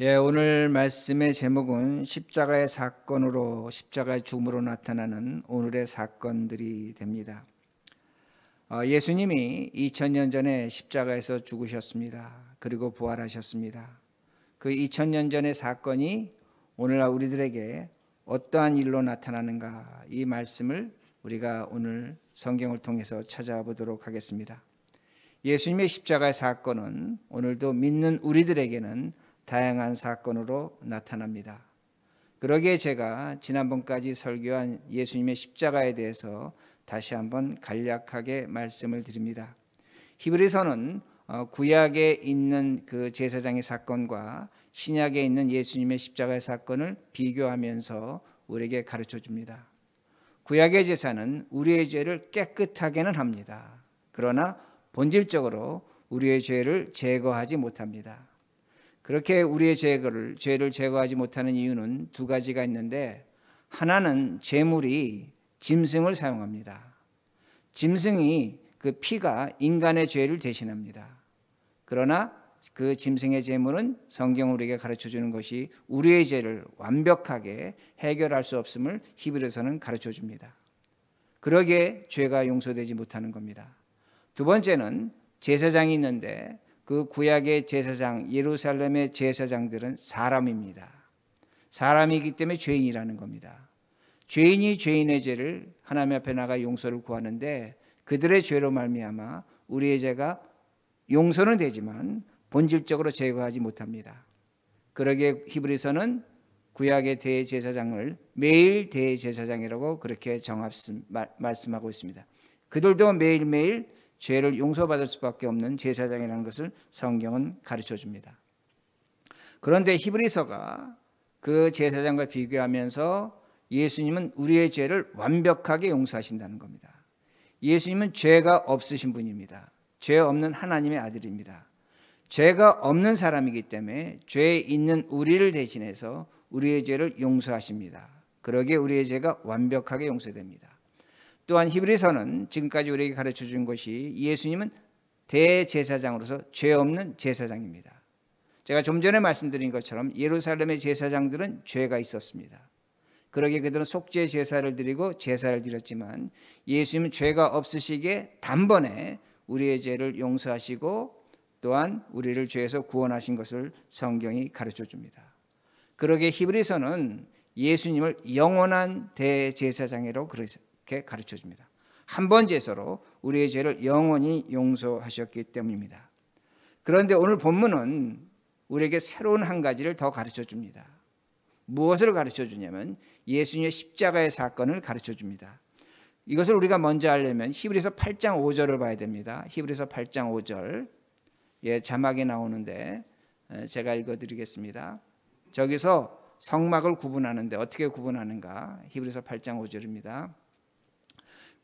오늘 말씀의 제목은 십자가의 사건으로 십자가의 죽음으로 나타나는 오늘의 사건들이 됩니다. 예수님이 2000년 전에 십자가에서 죽으셨습니다. 그리고 부활하셨습니다. 그 2000년 전의 사건이 오늘날 우리들에게 어떠한 일로 나타나는가, 이 말씀을 우리가 오늘 성경을 통해서 찾아보도록 하겠습니다. 예수님의 십자가의 사건은 오늘도 믿는 우리들에게는 다양한 사건으로 나타납니다. 그러기에 제가 지난번까지 설교한 예수님의 십자가에 대해서 다시 한번 간략하게 말씀을 드립니다. 히브리서는 구약에 있는 그 제사장의 사건과 신약에 있는 예수님의 십자가의 사건을 비교하면서 우리에게 가르쳐 줍니다. 구약의 제사는 우리의 죄를 깨끗하게는 합니다. 그러나 본질적으로 우리의 죄를 제거하지 못합니다. 그렇게 우리의 죄를 제거하지 못하는 이유는 두 가지가 있는데, 하나는 제물이 짐승을 사용합니다. 짐승이 그 피가 인간의 죄를 대신합니다. 그러나 그 짐승의 제물은 성경 우리에게 가르쳐주는 것이 우리의 죄를 완벽하게 해결할 수 없음을 히브리서는 가르쳐줍니다. 그러기에 죄가 용서되지 못하는 겁니다. 두 번째는 제사장이 있는데, 그 구약의 제사장, 예루살렘의 제사장들은 사람입니다. 사람이기 때문에 죄인이라는 겁니다. 죄인이 죄인의 죄를 하나님 앞에 나가 용서를 구하는데, 그들의 죄로 말미암아 우리의 죄가 용서는 되지만 본질적으로 제거하지 못합니다. 그러기에 히브리서는 구약의 대제사장을 매일 대제사장이라고 그렇게 말씀하고 있습니다. 그들도 매일매일 죄를 용서받을 수밖에 없는 제사장이라는 것을 성경은 가르쳐 줍니다. 그런데 히브리서가 그 제사장과 비교하면서 예수님은 우리의 죄를 완벽하게 용서하신다는 겁니다. 예수님은 죄가 없으신 분입니다. 죄 없는 하나님의 아들입니다. 죄가 없는 사람이기 때문에 죄 있는 우리를 대신해서 우리의 죄를 용서하십니다. 그러기에 우리의 죄가 완벽하게 용서됩니다. 또한 히브리서는 지금까지 우리에게 가르쳐 준 것이 예수님은 대제사장으로서 죄 없는 제사장입니다. 제가 좀 전에 말씀드린 것처럼 예루살렘의 제사장들은 죄가 있었습니다. 그러기에 그들은 속죄 제사를 드리고 제사를 드렸지만, 예수님은 죄가 없으시기에 단번에 우리의 죄를 용서하시고 또한 우리를 죄에서 구원하신 것을 성경이 가르쳐 줍니다. 그러기에 히브리서는 예수님을 영원한 대제사장이라고 그렇게 가르쳐 줍니다. 한 번 제사로 우리의 죄를 영원히 용서하셨기 때문입니다. 그런데 오늘 본문은 우리에게 새로운 한 가지를 더 가르쳐 줍니다. 무엇을 가르쳐 주냐면 예수님의 십자가의 사건을 가르쳐 줍니다. 이것을 우리가 먼저 알려면 히브리서 8장 5절을 봐야 됩니다. 히브리서 8장 5절, 자막에 나오는데 제가 읽어드리겠습니다. 저기서 성막을 구분하는데 어떻게 구분하는가? 히브리서 8장 5절입니다.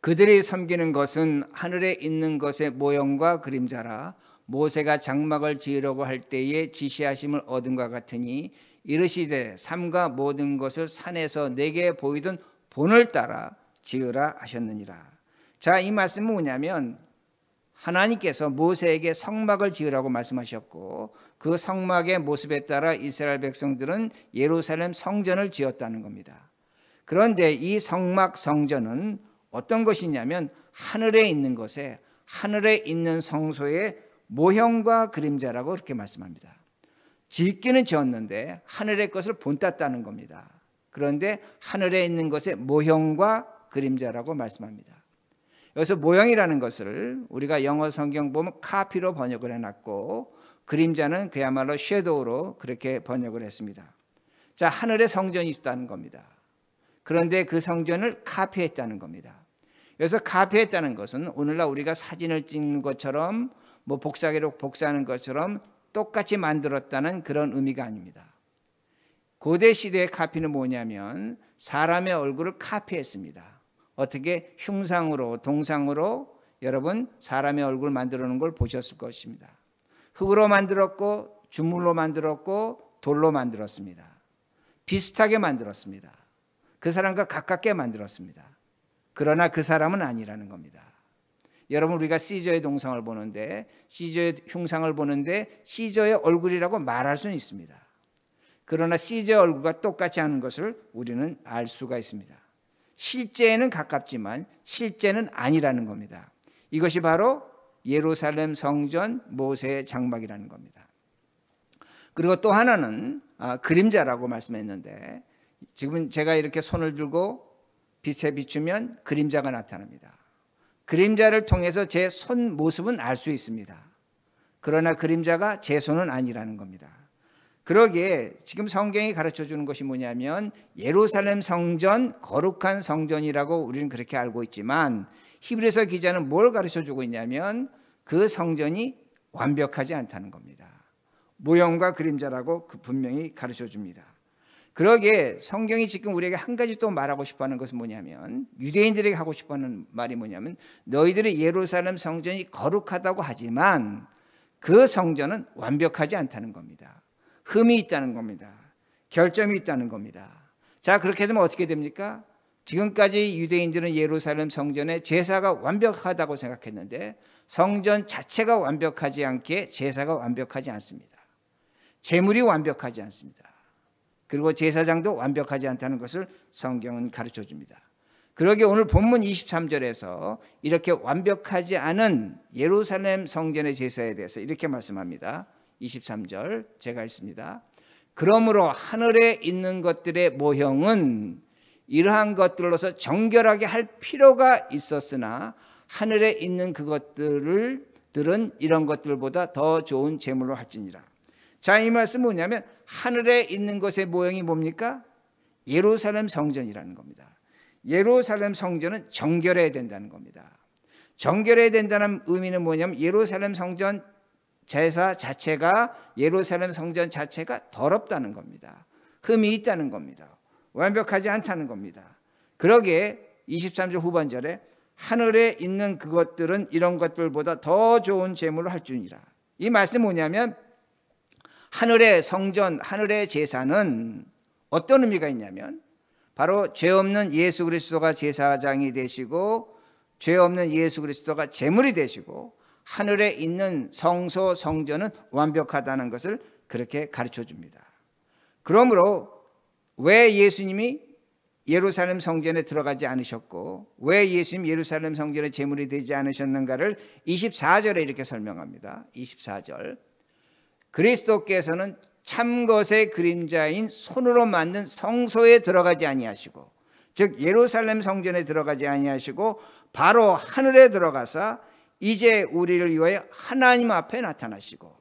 그들이 섬기는 것은 하늘에 있는 것의 모형과 그림자라. 모세가 장막을 지으려고 할 때에 지시하심을 얻은 것 같으니 이르시되 삼가 모든 것을 산에서 내게 보이던 본을 따라 지으라 하셨느니라. 자, 이 말씀은 뭐냐면 하나님께서 모세에게 성막을 지으라고 말씀하셨고, 그 성막의 모습에 따라 이스라엘 백성들은 예루살렘 성전을 지었다는 겁니다. 그런데 이 성막 성전은 어떤 것이냐면 하늘에 있는 것에, 하늘에 있는 성소의 모형과 그림자라고 그렇게 말씀합니다. 짓기는 지었는데 하늘의 것을 본땄다는 겁니다. 그런데 하늘에 있는 것의 모형과 그림자라고 말씀합니다. 여기서 모형이라는 것을 우리가 영어 성경 보면 카피로 번역을 해놨고, 그림자는 그야말로 섀도우로 그렇게 번역을 했습니다. 자, 하늘에 성전이 있다는 겁니다. 그런데 그 성전을 카피했다는 겁니다. 여기서 카피했다는 것은 오늘날 우리가 사진을 찍는 것처럼 복사기로 복사하는 것처럼 똑같이 만들었다는 그런 의미가 아닙니다. 고대 시대의 카피는 뭐냐면 사람의 얼굴을 카피했습니다. 어떻게? 흉상으로, 동상으로 여러분 사람의 얼굴 만들어 놓은 걸 보셨을 것입니다. 흙으로 만들었고 주물로 만들었고 돌로 만들었습니다. 비슷하게 만들었습니다. 그 사람과 가깝게 만들었습니다. 그러나 그 사람은 아니라는 겁니다. 여러분, 우리가 시저의 동상을 보는데, 시저의 흉상을 보는데 시저의 얼굴이라고 말할 수는 있습니다. 그러나 시저 얼굴과 똑같지 않은 것을 우리는 알 수가 있습니다. 실제에는 가깝지만 실제는 아니라는 겁니다. 이것이 바로 예루살렘 성전 모세의 장막이라는 겁니다. 그리고 또 하나는 그림자라고 말씀했는데, 지금 제가 이렇게 손을 들고 빛에 비추면 그림자가 나타납니다. 그림자를 통해서 제 손 모습은 알 수 있습니다. 그러나 그림자가 제 손은 아니라는 겁니다. 그러기에 지금 성경이 가르쳐 주는 것이 뭐냐면, 예루살렘 성전, 거룩한 성전이라고 우리는 그렇게 알고 있지만, 히브리서 기자는 뭘 가르쳐 주고 있냐면 그 성전이 완벽하지 않다는 겁니다. 모형과 그림자라고 분명히 가르쳐 줍니다. 그러기에 성경이 지금 우리에게 한 가지 또 말하고 싶어하는 것은 뭐냐면, 유대인들에게 하고 싶어하는 말이 뭐냐면, 너희들이 예루살렘 성전이 거룩하다고 하지만 그 성전은 완벽하지 않다는 겁니다. 흠이 있다는 겁니다. 결점이 있다는 겁니다. 자, 그렇게 되면 어떻게 됩니까? 지금까지 유대인들은 예루살렘 성전의 제사가 완벽하다고 생각했는데, 성전 자체가 완벽하지 않기에 제사가 완벽하지 않습니다. 제물이 완벽하지 않습니다. 그리고 제사장도 완벽하지 않다는 것을 성경은 가르쳐 줍니다. 그러기에 오늘 본문 23절에서 이렇게 완벽하지 않은 예루살렘 성전의 제사에 대해서 이렇게 말씀합니다. 23절 제가 읽습니다. 그러므로 하늘에 있는 것들의 모형은 이러한 것들로서 정결하게 할 필요가 있었으나 하늘에 있는 그것들은 이런 것들보다 더 좋은 제물로 할지니라. 자, 이 말씀은 뭐냐면, 하늘에 있는 것의 모형이 뭡니까? 예루살렘 성전이라는 겁니다. 예루살렘 성전은 정결해야 된다는 겁니다. 정결해야 된다는 의미는 뭐냐면, 예루살렘 성전 제사 자체가, 예루살렘 성전 자체가 더럽다는 겁니다. 흠이 있다는 겁니다. 완벽하지 않다는 겁니다. 그러기에 23절 후반절에 하늘에 있는 그것들은 이런 것들보다 더 좋은 제물을 할 줄이라. 이 말씀 뭐냐면, 하늘의 성전, 하늘의 제사는 어떤 의미가 있냐면, 바로 죄 없는 예수 그리스도가 제사장이 되시고 죄 없는 예수 그리스도가 제물이 되시고 하늘에 있는 성소 성전은 완벽하다는 것을 그렇게 가르쳐 줍니다. 그러므로 왜 예수님이 예루살렘 성전에 들어가지 않으셨고 왜 예수님 예루살렘 성전의 제물이 되지 않으셨는가를 24절에 이렇게 설명합니다. 24절, 그리스도께서는 참것의 그림자인 손으로 만든 성소에 들어가지 아니하시고, 즉 예루살렘 성전에 들어가지 아니하시고 바로 하늘에 들어가사 이제 우리를 위하여 하나님 앞에 나타나시고,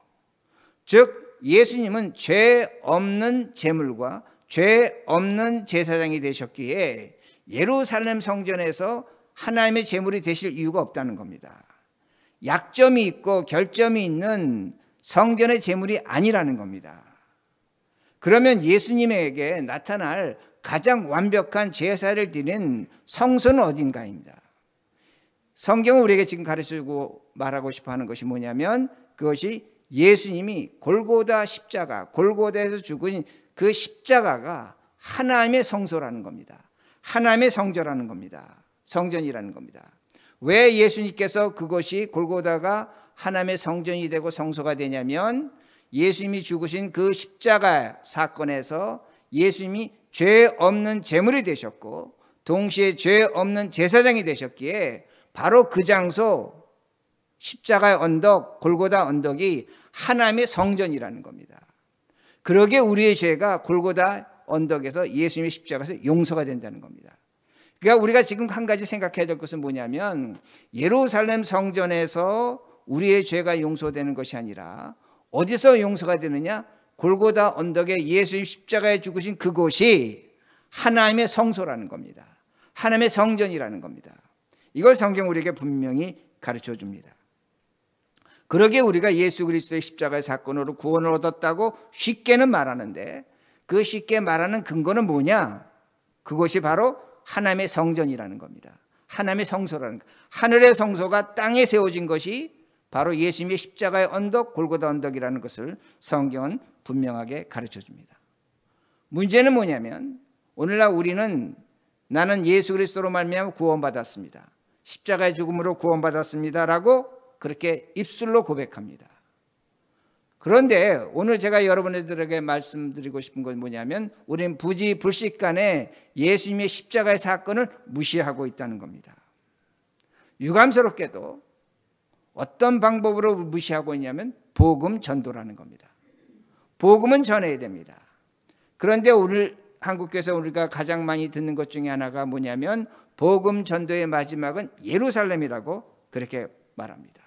즉 예수님은 죄 없는 제물과 죄 없는 제사장이 되셨기에 예루살렘 성전에서 하나님의 제물이 되실 이유가 없다는 겁니다. 약점이 있고 결점이 있는 성전의 제물이 아니라는 겁니다. 그러면 예수님에게 나타날 가장 완벽한 제사를 드리는 성소는 어딘가입니다. 성경은 우리에게 지금 가르쳐주고 말하고 싶어하는 것이 뭐냐면, 그것이 예수님이 골고다 십자가, 골고다에서 죽은 그 십자가가 하나님의 성소라는 겁니다. 하나님의 성전이라는 겁니다. 성전이라는 겁니다. 왜 예수님께서 그것이 골고다가 하나님의 성전이 되고 성소가 되냐면, 예수님이 죽으신 그 십자가 사건에서 예수님이 죄 없는 제물이 되셨고 동시에 죄 없는 제사장이 되셨기에 바로 그 장소, 십자가의 언덕, 골고다 언덕이 하나님의 성전이라는 겁니다. 그러기에 우리의 죄가 골고다 언덕에서 예수님의 십자가에서 용서가 된다는 겁니다. 그러니까 우리가 지금 한 가지 생각해야 될 것은 뭐냐면, 예루살렘 성전에서 우리의 죄가 용서되는 것이 아니라 어디서 용서가 되느냐? 골고다 언덕에 예수님 십자가에 죽으신 그곳이 하나님의 성소라는 겁니다. 하나님의 성전이라는 겁니다. 이걸 성경 우리에게 분명히 가르쳐 줍니다. 그러기에 우리가 예수 그리스도의 십자가의 사건으로 구원을 얻었다고 쉽게는 말하는데, 그 쉽게 말하는 근거는 뭐냐? 그것이 바로 하나님의 성전이라는 겁니다. 하나님의 성소라는 것. 하늘의 성소가 땅에 세워진 것이 바로 예수님의 십자가의 언덕, 골고다 언덕이라는 것을 성경은 분명하게 가르쳐 줍니다. 문제는 뭐냐면, 오늘날 우리는 나는 예수 그리스도로 말미암아 구원받았습니다, 십자가의 죽음으로 구원받았습니다 라고 그렇게 입술로 고백합니다. 그런데 오늘 제가 여러분들에게 말씀드리고 싶은 건 뭐냐면 우리는 부지불식간에 예수님의 십자가의 사건을 무시하고 있다는 겁니다. 유감스럽게도 어떤 방법으로 무시하고 있냐면 복음 전도라는 겁니다. 복음은 전해야 됩니다. 그런데 오늘 한국교회에서 우리가 가장 많이 듣는 것 중에 하나가 뭐냐면 복음 전도의 마지막은 예루살렘이라고 그렇게 말합니다.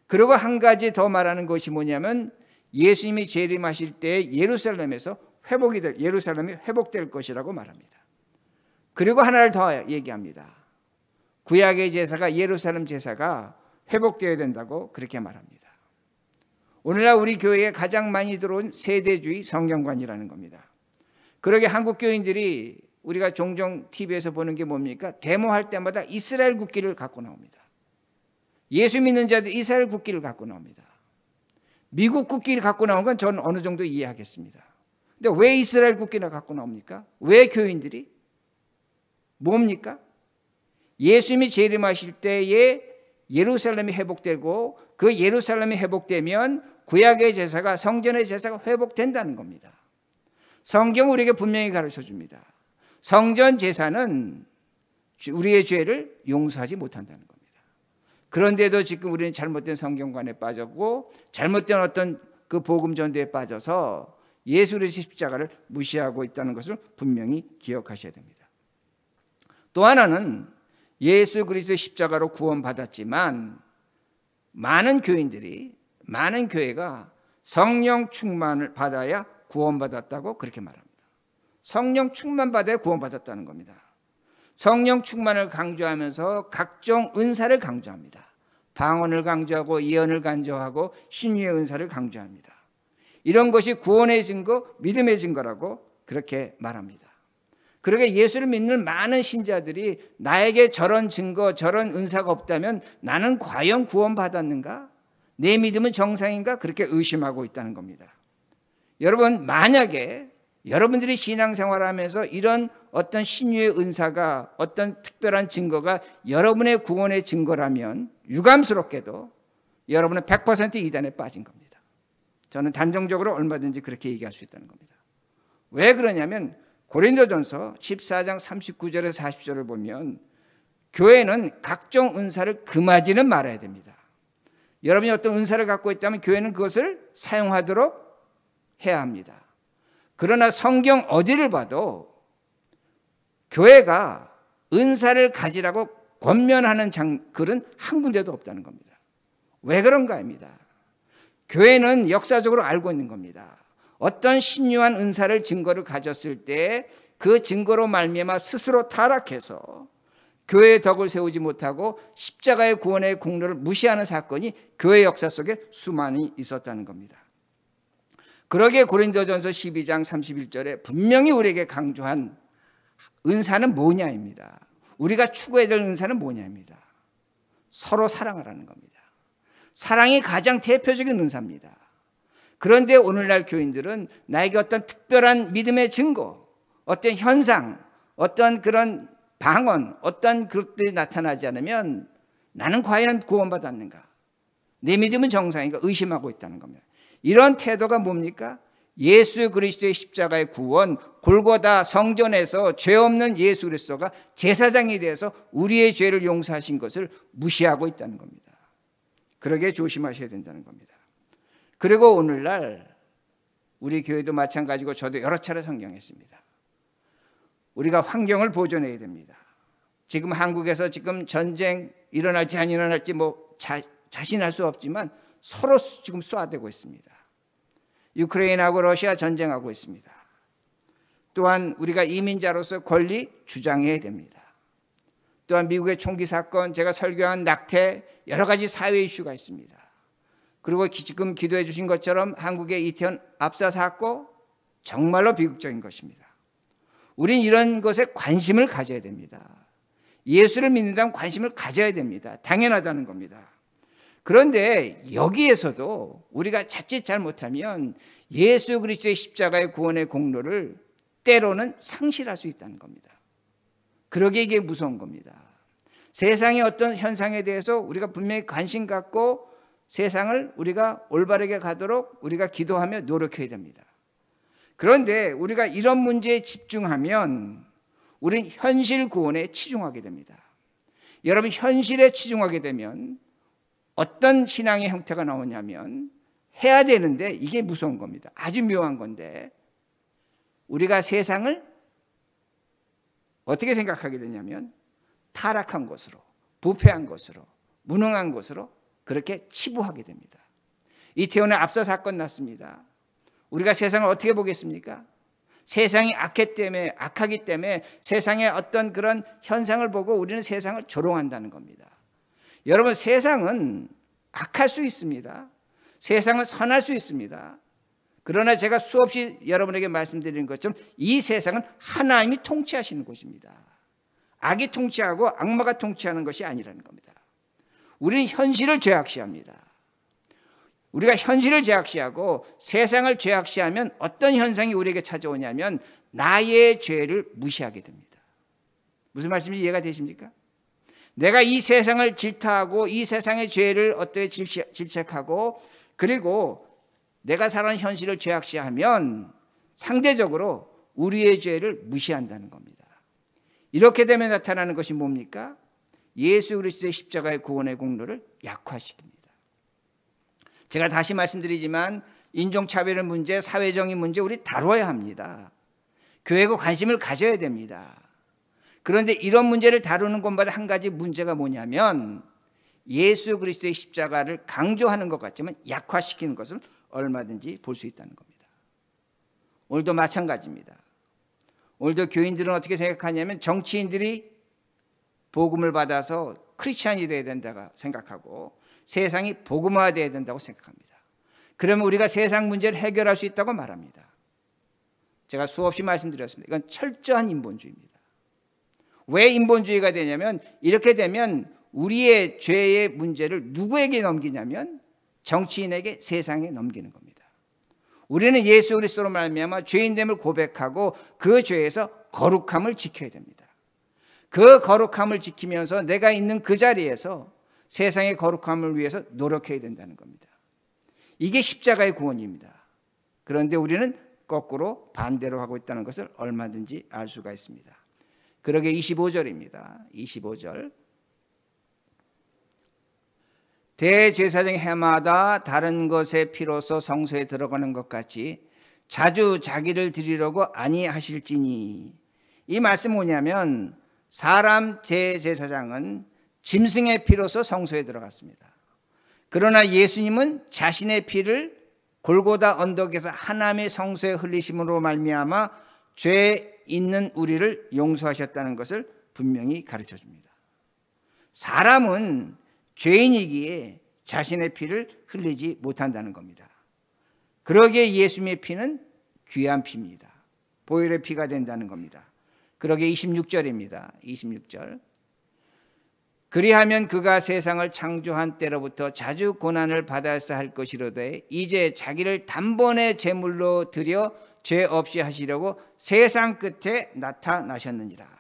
그리고 한 가지 더 말하는 것이 뭐냐면 예수님이 재림하실 때 예루살렘에서 예루살렘이 회복될 것이라고 말합니다. 그리고 하나를 더 얘기합니다. 구약의 제사가 예루살렘 제사가 회복되어야 된다고 그렇게 말합니다. 오늘날 우리 교회에 가장 많이 들어온 세대주의 성경관이라는 겁니다. 그러게 한국 교인들이 우리가 종종 TV에서 보는 게 뭡니까? 데모할 때마다 이스라엘 국기를 갖고 나옵니다. 예수 믿는 자들이 이스라엘 국기를 갖고 나옵니다. 미국 국기를 갖고 나온 건 저는 어느 정도 이해하겠습니다. 근데 왜 이스라엘 국기를 갖고 나옵니까? 왜 교인들이? 뭡니까? 예수님이 재림하실 때에 예루살렘이 회복되고 그 예루살렘이 회복되면 구약의 제사가 성전의 제사가 회복된다는 겁니다. 성경 우리에게 분명히 가르쳐 줍니다. 성전 제사는 우리의 죄를 용서하지 못한다는 겁니다. 그런데도 지금 우리는 잘못된 성경관에 빠졌고 잘못된 어떤 그 복음 전도에 빠져서 예수 그리스도의 십자가를 무시하고 있다는 것을 분명히 기억하셔야 됩니다. 또 하나는 예수 그리스도의 십자가로 구원받았지만 많은 교회가 성령 충만을 받아야 구원받았다고 그렇게 말합니다. 성령 충만 받아야 구원받았다는 겁니다. 성령 충만을 강조하면서 각종 은사를 강조합니다. 방언을 강조하고 예언을 강조하고 신유의 은사를 강조합니다. 이런 것이 구원의 증거, 믿음의 증거라고 그렇게 말합니다. 그러게 예수를 믿는 많은 신자들이 나에게 저런 증거, 저런 은사가 없다면 나는 과연 구원받았는가? 내 믿음은 정상인가? 그렇게 의심하고 있다는 겁니다. 여러분, 만약에 여러분들이 신앙생활을 하면서 이런 어떤 신유의 은사가 어떤 특별한 증거가 여러분의 구원의 증거라면 유감스럽게도 여러분은 100% 이단에 빠진 겁니다. 저는 단정적으로 얼마든지 그렇게 얘기할 수 있다는 겁니다. 왜 그러냐면 고린도전서 14장 39절에서 40절을 보면 교회는 각종 은사를 금하지는 말아야 됩니다. 여러분이 어떤 은사를 갖고 있다면 교회는 그것을 사용하도록 해야 합니다. 그러나 성경 어디를 봐도 교회가 은사를 가지라고 권면하는 글은 한 군데도 없다는 겁니다. 왜 그런가 합니다. 교회는 역사적으로 알고 있는 겁니다. 어떤 신유한 은사를 증거를 가졌을 때 그 증거로 말미암아 스스로 타락해서 교회의 덕을 세우지 못하고 십자가의 구원의 공로를 무시하는 사건이 교회 역사 속에 수많이 있었다는 겁니다. 그러기에 고린도전서 12장 31절에 분명히 우리에게 강조한 은사는 뭐냐입니다. 우리가 추구해야 될 은사는 뭐냐입니다. 서로 사랑하라는 겁니다. 사랑이 가장 대표적인 은사입니다. 그런데 오늘날 교인들은 나에게 어떤 특별한 믿음의 증거, 어떤 현상, 어떤 그런 방언, 어떤 것들이 나타나지 않으면 나는 과연 구원받았는가? 내 믿음은 정상인가? 의심하고 있다는 겁니다. 이런 태도가 뭡니까? 예수 그리스도의 십자가의 구원, 골고다 성전에서 죄 없는 예수 그리스도가 제사장이 되어서 우리의 죄를 용서하신 것을 무시하고 있다는 겁니다. 그러게 조심하셔야 된다는 겁니다. 그리고 오늘날 우리 교회도 마찬가지고 저도 여러 차례 성경했습니다. 우리가 환경을 보존해야 됩니다. 지금 한국에서 지금 전쟁 일어날지 안 일어날지 자신할 수 없지만 서로 지금 쏘아대고 있습니다. 유크레인하고 러시아 전쟁하고 있습니다. 또한 우리가 이민자로서 권리 주장해야 됩니다. 또한 미국의 총기 사건, 제가 설교한 낙태, 여러 가지 사회 이슈가 있습니다. 그리고 지금 기도해 주신 것처럼 한국의 이태원 압사 사건 정말로 비극적인 것입니다. 우린 이런 것에 관심을 가져야 됩니다. 예수를 믿는다면 관심을 가져야 됩니다. 당연하다는 겁니다. 그런데 여기에서도 우리가 자칫 잘못하면 예수 그리스도의 십자가의 구원의 공로를 때로는 상실할 수 있다는 겁니다. 그러기에 이게 무서운 겁니다. 세상의 어떤 현상에 대해서 우리가 분명히 관심 갖고 세상을 우리가 올바르게 가도록 우리가 기도하며 노력해야 됩니다. 그런데 우리가 이런 문제에 집중하면 우리는 현실 구원에 치중하게 됩니다. 여러분, 현실에 치중하게 되면 어떤 신앙의 형태가 나오냐면 해야 되는데 이게 무서운 겁니다. 아주 묘한 건데 우리가 세상을 어떻게 생각하게 되냐면 타락한 것으로, 부패한 것으로, 무능한 것으로 그렇게 치부하게 됩니다. 이태원에 압사 사건 났습니다. 우리가 세상을 어떻게 보겠습니까? 세상이 악하기 때문에 세상의 어떤 그런 현상을 보고 우리는 세상을 조롱한다는 겁니다. 여러분, 세상은 악할 수 있습니다. 세상은 선할 수 있습니다. 그러나 제가 수없이 여러분에게 말씀드리는 것처럼 이 세상은 하나님이 통치하시는 곳입니다. 악이 통치하고 악마가 통치하는 것이 아니라는 겁니다. 우리는 현실을 죄악시합니다. 우리가 현실을 죄악시하고 세상을 죄악시하면 어떤 현상이 우리에게 찾아오냐면 나의 죄를 무시하게 됩니다. 무슨 말씀인지 이해가 되십니까? 내가 이 세상을 질타하고 이 세상의 죄를 어떻게 질책하고 그리고 내가 살아가는 현실을 죄악시하면 상대적으로 우리의 죄를 무시한다는 겁니다. 이렇게 되면 나타나는 것이 뭡니까? 예수 그리스도의 십자가의 구원의 공로를 약화시킵니다. 제가 다시 말씀드리지만 인종차별의 문제, 사회적인 문제 우리 다뤄야 합니다. 교회가 관심을 가져야 됩니다. 그런데 이런 문제를 다루는 것마다 한 가지 문제가 뭐냐면 예수 그리스도의 십자가를 강조하는 것 같지만 약화시키는 것을 얼마든지 볼 수 있다는 겁니다. 오늘도 마찬가지입니다. 오늘도 교인들은 어떻게 생각하냐면 정치인들이 복음을 받아서 크리스찬이 되어야 된다고 생각하고 세상이 복음화되어야 된다고 생각합니다. 그러면 우리가 세상 문제를 해결할 수 있다고 말합니다. 제가 수없이 말씀드렸습니다. 이건 철저한 인본주의입니다. 왜 인본주의가 되냐면 이렇게 되면 우리의 죄의 문제를 누구에게 넘기냐면 정치인에게, 세상에 넘기는 겁니다. 우리는 예수 그리스도로 말미암아 죄인됨을 고백하고 그 죄에서 거룩함을 지켜야 됩니다. 그 거룩함을 지키면서 내가 있는 그 자리에서 세상의 거룩함을 위해서 노력해야 된다는 겁니다. 이게 십자가의 구원입니다. 그런데 우리는 거꾸로 반대로 하고 있다는 것을 얼마든지 알 수가 있습니다. 그러게 25절입니다. 25절. 대제사장이 해마다 다른 것의 피로서 성소에 들어가는 것 같이 자주 자기를 드리려고 아니하실지니. 이 말씀 뭐냐면 사람 대제사장은 짐승의 피로서 성소에 들어갔습니다. 그러나 예수님은 자신의 피를 골고다 언덕에서 하나님의 성소에 흘리심으로 말미암아 죄 있는 우리를 용서하셨다는 것을 분명히 가르쳐 줍니다. 사람은 죄인이기에 자신의 피를 흘리지 못한다는 겁니다. 그러기에 예수님의 피는 귀한 피입니다. 보혈의 피가 된다는 겁니다. 그러기에 26절입니다. 26절. 그리하면 그가 세상을 창조한 때로부터 자주 고난을 받아야 할 것이로되 이제 자기를 단번에 제물로 드려 죄 없이 하시려고 세상 끝에 나타나셨느니라.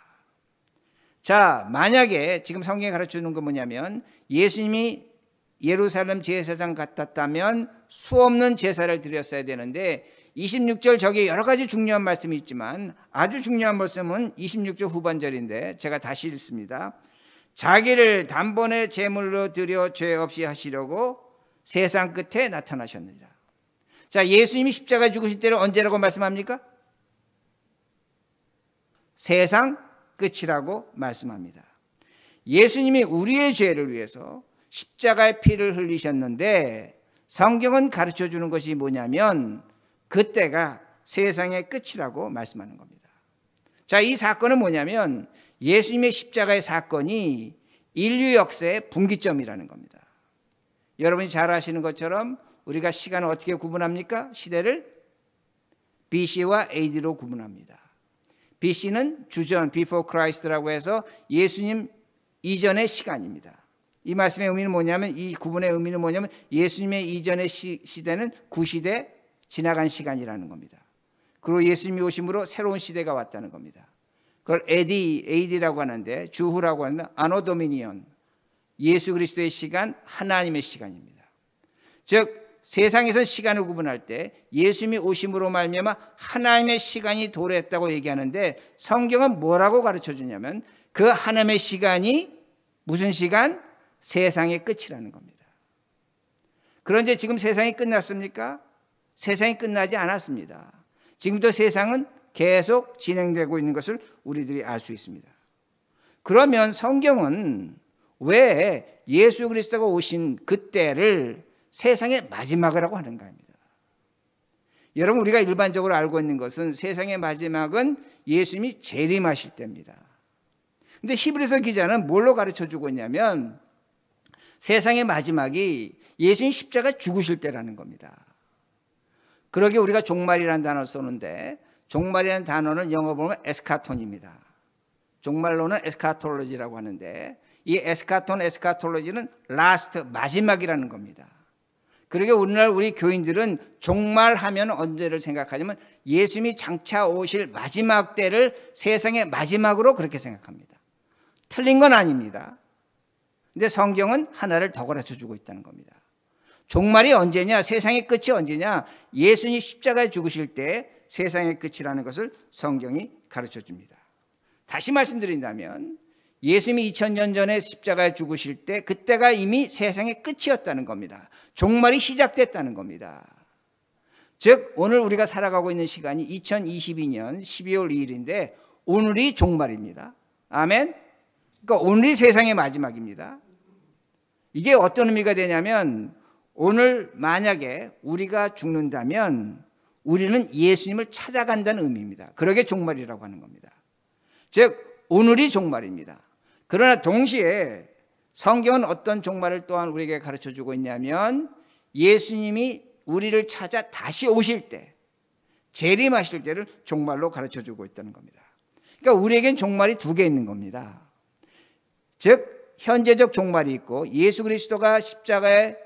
자, 만약에 지금 성경에 가르쳐주는 건 뭐냐면 예수님이 예루살렘 제사장 같았다면 수없는 제사를 드렸어야 되는데 26절 저기 여러 가지 중요한 말씀이 있지만 아주 중요한 말씀은 26절 후반절인데 제가 다시 읽습니다. 자기를 단번에 제물로 드려 죄 없이 하시려고 세상 끝에 나타나셨느니라. 자, 예수님이 십자가에 죽으실 때를 언제라고 말씀합니까? 세상 끝이라고 말씀합니다. 예수님이 우리의 죄를 위해서 십자가의 피를 흘리셨는데 성경은 가르쳐 주는 것이 뭐냐면 그때가 세상의 끝이라고 말씀하는 겁니다. 자, 이 사건은 뭐냐면 예수님의 십자가의 사건이 인류 역사의 분기점이라는 겁니다. 여러분이 잘 아시는 것처럼 우리가 시간을 어떻게 구분합니까? 시대를 BC와 AD로 구분합니다. BC는 주전, before Christ라고 해서 예수님 이전의 시간입니다. 이 말씀의 의미는 뭐냐면 이 구분의 의미는 뭐냐면 예수님의 이전의 시대는 구시대 지나간 시간이라는 겁니다. 그리고 예수님이 오심으로 새로운 시대가 왔다는 겁니다. 그걸 AD라고 하는데 주후라고 하는 아노 도미니온, 예수 그리스도의 시간, 하나님의 시간입니다. 즉 세상에서 시간을 구분할 때 예수님이 오심으로 말미암아 하나님의 시간이 도래했다고 얘기하는데, 성경은 뭐라고 가르쳐 주냐면 그 하나님의 시간이 무슨 시간? 세상의 끝이라는 겁니다. 그런데 지금 세상이 끝났습니까? 세상이 끝나지 않았습니다. 지금도 세상은 계속 진행되고 있는 것을 우리들이 알 수 있습니다. 그러면 성경은 왜 예수 그리스도가 오신 그때를 세상의 마지막이라고 하는가 합니다. 여러분, 우리가 일반적으로 알고 있는 것은 세상의 마지막은 예수님이 재림하실 때입니다. 근데 히브리서 기자는 뭘로 가르쳐 주고 있냐면 세상의 마지막이 예수님 십자가 죽으실 때라는 겁니다. 그러게 우리가 종말이라는 단어를 쓰는데, 종말이라는 단어는 영어 보면 에스카톤입니다. 종말로는 에스카톨로지라고 하는데, 이 에스카톨로지는 라스트, 마지막이라는 겁니다. 그러게 오늘날 우리 교인들은 종말하면 언제를 생각하냐면 예수님이 장차 오실 마지막 때를 세상의 마지막으로 그렇게 생각합니다. 틀린 건 아닙니다. 근데 성경은 하나를 더 가르쳐 주고 있다는 겁니다. 종말이 언제냐, 세상의 끝이 언제냐, 예수님이 십자가에 죽으실 때 세상의 끝이라는 것을 성경이 가르쳐 줍니다. 다시 말씀드린다면 예수님이 2000년 전에 십자가에 죽으실 때 그때가 이미 세상의 끝이었다는 겁니다. 종말이 시작됐다는 겁니다. 즉 오늘 우리가 살아가고 있는 시간이 2022년 12월 2일인데 오늘이 종말입니다. 아멘. 그러니까 오늘이 세상의 마지막입니다. 이게 어떤 의미가 되냐면 오늘 만약에 우리가 죽는다면 우리는 예수님을 찾아간다는 의미입니다. 그러게 종말이라고 하는 겁니다. 즉 오늘이 종말입니다. 그러나 동시에 성경은 어떤 종말을 또한 우리에게 가르쳐주고 있냐면 예수님이 우리를 찾아 다시 오실 때, 재림하실 때를 종말로 가르쳐주고 있다는 겁니다. 그러니까 우리에겐 종말이 두 개 있는 겁니다. 즉 현재적 종말이 있고 예수 그리스도가 십자가에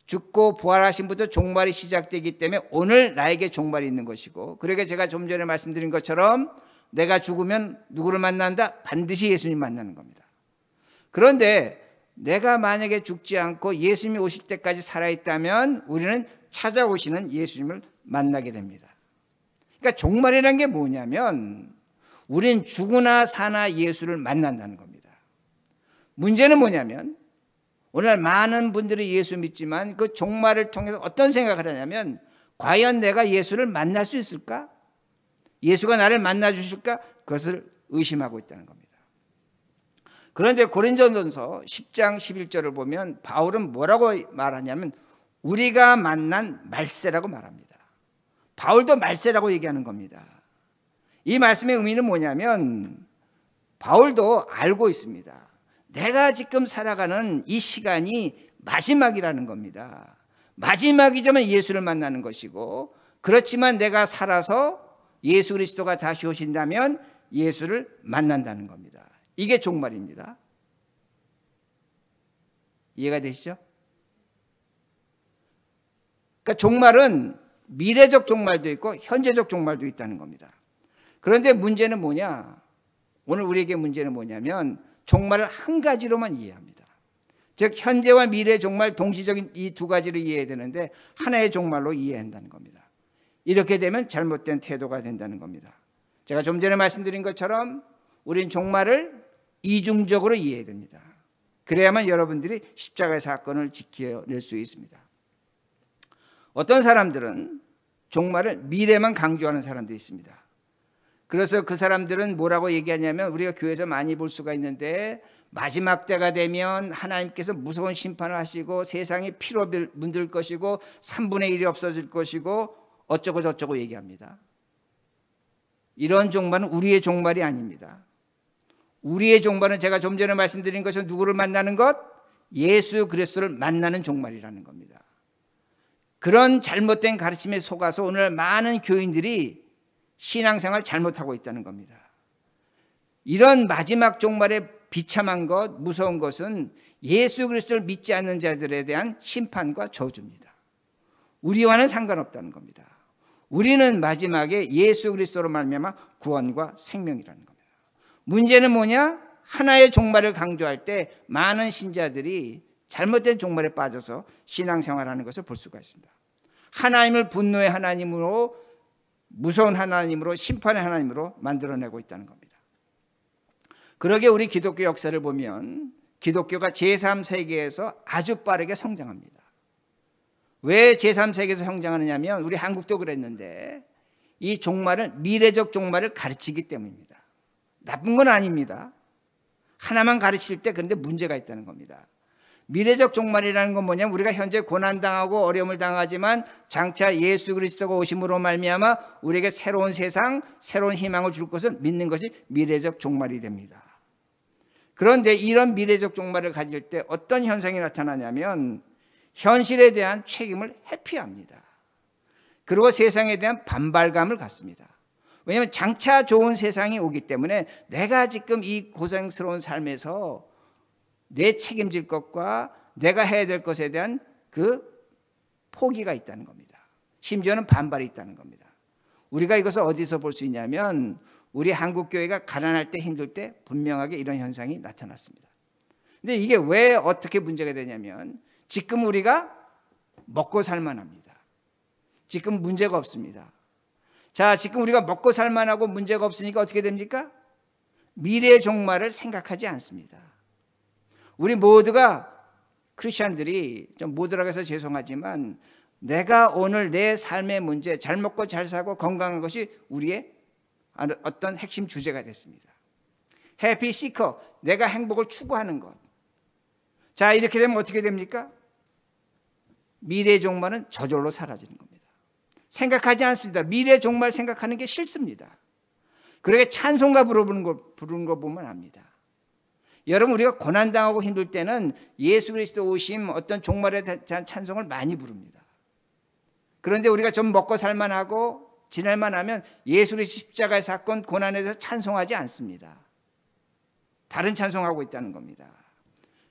죽고 부활하신부터 종말이 시작되기 때문에 오늘 나에게 종말이 있는 것이고, 그러게 제가 좀 전에 말씀드린 것처럼 내가 죽으면 누구를 만난다? 반드시 예수님 만나는 겁니다. 그런데 내가 만약에 죽지 않고 예수님이 오실 때까지 살아있다면 우리는 찾아오시는 예수님을 만나게 됩니다. 그러니까 종말이라는 게 뭐냐면 우린 죽으나 사나 예수를 만난다는 겁니다. 문제는 뭐냐면 오늘 많은 분들이 예수 믿지만 그 종말을 통해서 어떤 생각을 하냐면 과연 내가 예수를 만날 수 있을까? 예수가 나를 만나 주실까? 그것을 의심하고 있다는 겁니다. 그런데 고린도전서 10장 11절을 보면 바울은 뭐라고 말하냐면 우리가 만난 말세라고 말합니다. 바울도 말세라고 얘기하는 겁니다. 이 말씀의 의미는 뭐냐면 바울도 알고 있습니다. 내가 지금 살아가는 이 시간이 마지막이라는 겁니다. 마지막이자면 예수를 만나는 것이고, 그렇지만 내가 살아서 예수 그리스도가 다시 오신다면 예수를 만난다는 겁니다. 이게 종말입니다. 이해가 되시죠? 그러니까 종말은 미래적 종말도 있고 현재적 종말도 있다는 겁니다. 그런데 문제는 뭐냐? 오늘 우리에게 문제는 뭐냐면 종말을 한 가지로만 이해합니다. 즉 현재와 미래 종말 동시적인 이 두 가지를 이해해야 되는데 하나의 종말로 이해한다는 겁니다. 이렇게 되면 잘못된 태도가 된다는 겁니다. 제가 좀 전에 말씀드린 것처럼 우린 종말을 이중적으로 이해해야 됩니다. 그래야만 여러분들이 십자가의 사건을 지켜낼 수 있습니다. 어떤 사람들은 종말을 미래만 강조하는 사람도 있습니다. 그래서 그 사람들은 뭐라고 얘기하냐면 우리가 교회에서 많이 볼 수가 있는데 마지막 때가 되면 하나님께서 무서운 심판을 하시고 세상이 피로 문들 것이고 3분의 1이 없어질 것이고 어쩌고 저쩌고 얘기합니다. 이런 종말은 우리의 종말이 아닙니다. 우리의 종말은 제가 좀 전에 말씀드린 것은 누구를 만나는 것? 예수 그리스도를 만나는 종말이라는 겁니다. 그런 잘못된 가르침에 속아서 오늘 많은 교인들이 신앙생활 잘못하고 있다는 겁니다. 이런 마지막 종말에 비참한 것, 무서운 것은 예수 그리스도를 믿지 않는 자들에 대한 심판과 저주입니다. 우리와는 상관없다는 겁니다. 우리는 마지막에 예수 그리스도로 말미암아 구원과 생명이라는 겁니다. 문제는 뭐냐? 하나의 종말을 강조할 때 많은 신자들이 잘못된 종말에 빠져서 신앙생활하는 것을 볼 수가 있습니다. 하나님을 분노의 하나님으로, 무서운 하나님으로, 심판의 하나님으로 만들어내고 있다는 겁니다. 그러게 우리 기독교 역사를 보면 기독교가 제3세계에서 아주 빠르게 성장합니다. 왜 제3세계에서 성장하느냐면 우리 한국도 그랬는데 이 종말을, 미래적 종말을 가르치기 때문입니다. 나쁜 건 아닙니다. 하나만 가르칠 때 그런데 문제가 있다는 겁니다. 미래적 종말이라는 건 뭐냐면 우리가 현재 고난당하고 어려움을 당하지만 장차 예수 그리스도가 오심으로 말미암아 우리에게 새로운 세상, 새로운 희망을 줄 것을 믿는 것이 미래적 종말이 됩니다. 그런데 이런 미래적 종말을 가질 때 어떤 현상이 나타나냐면 현실에 대한 책임을 회피합니다. 그리고 세상에 대한 반발감을 갖습니다. 왜냐하면 장차 좋은 세상이 오기 때문에 내가 지금 이 고생스러운 삶에서 내 책임질 것과 내가 해야 될 것에 대한 그 포기가 있다는 겁니다. 심지어는 반발이 있다는 겁니다. 우리가 이것을 어디서 볼 수 있냐면 우리 한국교회가 가난할 때, 힘들 때 분명하게 이런 현상이 나타났습니다. 근데 이게 왜 어떻게 문제가 되냐면 지금 우리가 먹고 살만합니다. 지금 문제가 없습니다. 자, 지금 우리가 먹고 살만하고 문제가 없으니까 어떻게 됩니까? 미래의 종말을 생각하지 않습니다. 우리 모두가, 크리스천들이, 좀 모두라고 해서 죄송하지만 내가 오늘 내 삶의 문제, 잘 먹고 잘 사고 건강한 것이 우리의 어떤 핵심 주제가 됐습니다. 해피 시커, 내가 행복을 추구하는 것. 자, 이렇게 되면 어떻게 됩니까? 미래의 종말은 저절로 사라지는 겁니다. 생각하지 않습니다. 미래의 종말 생각하는 게 싫습니다. 그러게 찬송가 부르는 거 보면 압니다. 여러분, 우리가 고난당하고 힘들 때는 예수 그리스도 오심, 어떤 종말에 대한 찬송을 많이 부릅니다. 그런데 우리가 좀 먹고 살만하고 지낼만 하면 예수 그리스도 십자가의 사건, 고난에 대해서 찬송하지 않습니다. 다른 찬송하고 있다는 겁니다.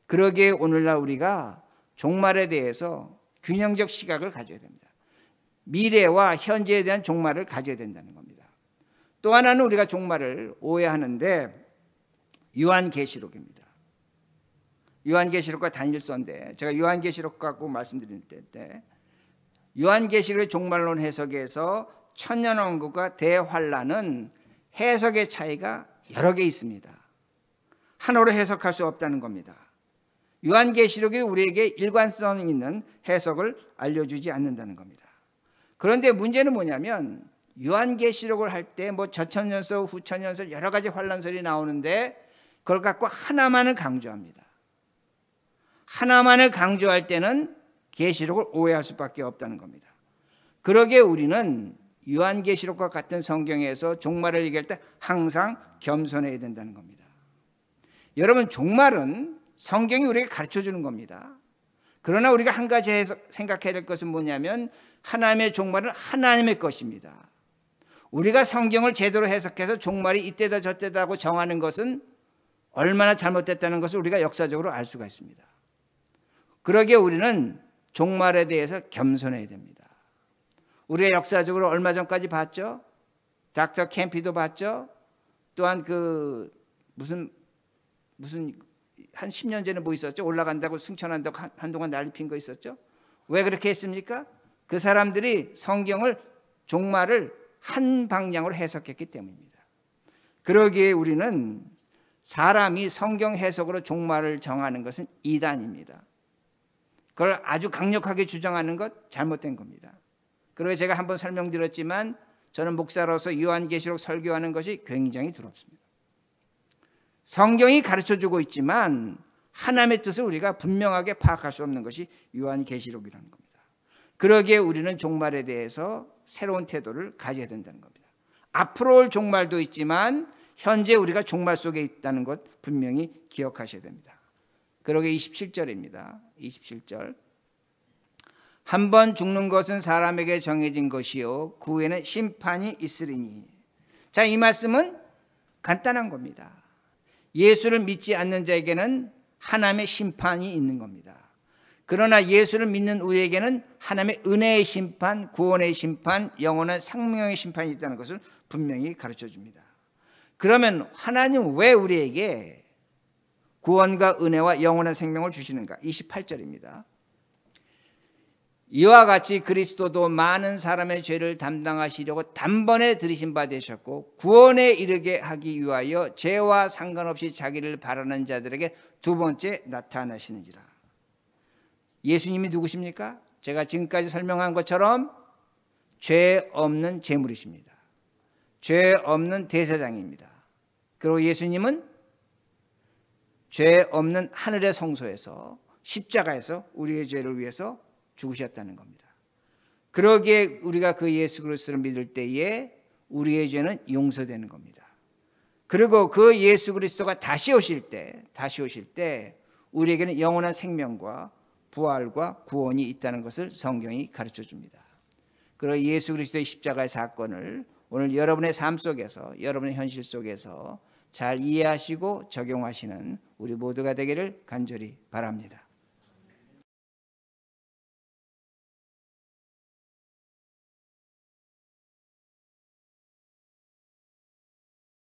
그러기에 오늘날 우리가 종말에 대해서 균형적 시각을 가져야 됩니다. 미래와 현재에 대한 종말을 가져야 된다는 겁니다. 또 하나는 우리가 종말을 오해하는데 요한계시록입니다. 요한계시록과 단일서인데 제가 요한계시록 갖고 말씀드릴 때 요한계시록의 종말론 해석에서 천년왕국과 대환란은 해석의 차이가 여러 개 있습니다. 하나로 해석할 수 없다는 겁니다. 요한계시록이 우리에게 일관성 있는 해석을 알려주지 않는다는 겁니다. 그런데 문제는 뭐냐면 요한계시록을 할 때 뭐 저천년설, 후천년설 여러 가지 환란설이 나오는데 그걸 갖고 하나만을 강조합니다. 하나만을 강조할 때는 계시록을 오해할 수밖에 없다는 겁니다. 그러기에 우리는 요한계시록과 같은 성경에서 종말을 얘기할 때 항상 겸손해야 된다는 겁니다. 여러분, 종말은 성경이 우리에게 가르쳐주는 겁니다. 그러나 우리가 한 가지 생각해야 될 것은 뭐냐면 하나님의 종말은 하나님의 것입니다. 우리가 성경을 제대로 해석해서 종말이 이때다 저때다 하고 정하는 것은 얼마나 잘못됐다는 것을 우리가 역사적으로 알 수가 있습니다. 그러기에 우리는 종말에 대해서 겸손해야 됩니다. 우리가 역사적으로 얼마 전까지 봤죠? 닥터 캠피도 봤죠? 또한 그 무슨 한 10년 전에 뭐 있었죠? 올라간다고 승천한다고 한동안 난리 핀 거 있었죠? 왜 그렇게 했습니까? 그 사람들이 성경을, 종말을 한 방향으로 해석했기 때문입니다. 그러기에 우리는 사람이 성경 해석으로 종말을 정하는 것은 이단입니다. 그걸 아주 강력하게 주장하는 것 잘못된 겁니다. 그리고 제가 한번 설명드렸지만 저는 목사로서 요한계시록 설교하는 것이 굉장히 두렵습니다. 성경이 가르쳐주고 있지만 하나님의 뜻을 우리가 분명하게 파악할 수 없는 것이 요한계시록이라는 겁니다. 그러기에 우리는 종말에 대해서 새로운 태도를 가져야 된다는 겁니다. 앞으로 올 종말도 있지만 현재 우리가 종말 속에 있다는 것 분명히 기억하셔야 됩니다. 그러기에 27절입니다. 27절. 한 번 죽는 것은 사람에게 정해진 것이요 그 후에는 심판이 있으리니. 자, 이 말씀은 간단한 겁니다. 예수를 믿지 않는 자에게는 하나님의 심판이 있는 겁니다. 그러나 예수를 믿는 우리에게는 하나님의 은혜의 심판, 구원의 심판, 영원한 생명의 심판이 있다는 것을 분명히 가르쳐 줍니다. 그러면 하나님 왜 우리에게 구원과 은혜와 영원한 생명을 주시는가? 28절입니다. 이와 같이 그리스도도 많은 사람의 죄를 담당하시려고 단번에 들이신 바 되셨고 구원에 이르게 하기 위하여 죄와 상관없이 자기를 바라는 자들에게 두 번째 나타나시는지라. 예수님이 누구십니까? 제가 지금까지 설명한 것처럼 죄 없는 제물이십니다. 죄 없는 대제사장입니다. 그리고 예수님은 죄 없는 하늘의 성소에서 십자가에서 우리의 죄를 위해서 죽으셨다는 겁니다. 그러기에 우리가 그 예수 그리스도를 믿을 때에 우리의 죄는 용서되는 겁니다. 그리고 그 예수 그리스도가 다시 오실 때 우리에게는 영원한 생명과 부활과 구원이 있다는 것을 성경이 가르쳐 줍니다. 그리고 예수 그리스도의 십자가의 사건을 오늘 여러분의 삶 속에서, 여러분의 현실 속에서 잘 이해하시고 적용하시는 우리 모두가 되기를 간절히 바랍니다.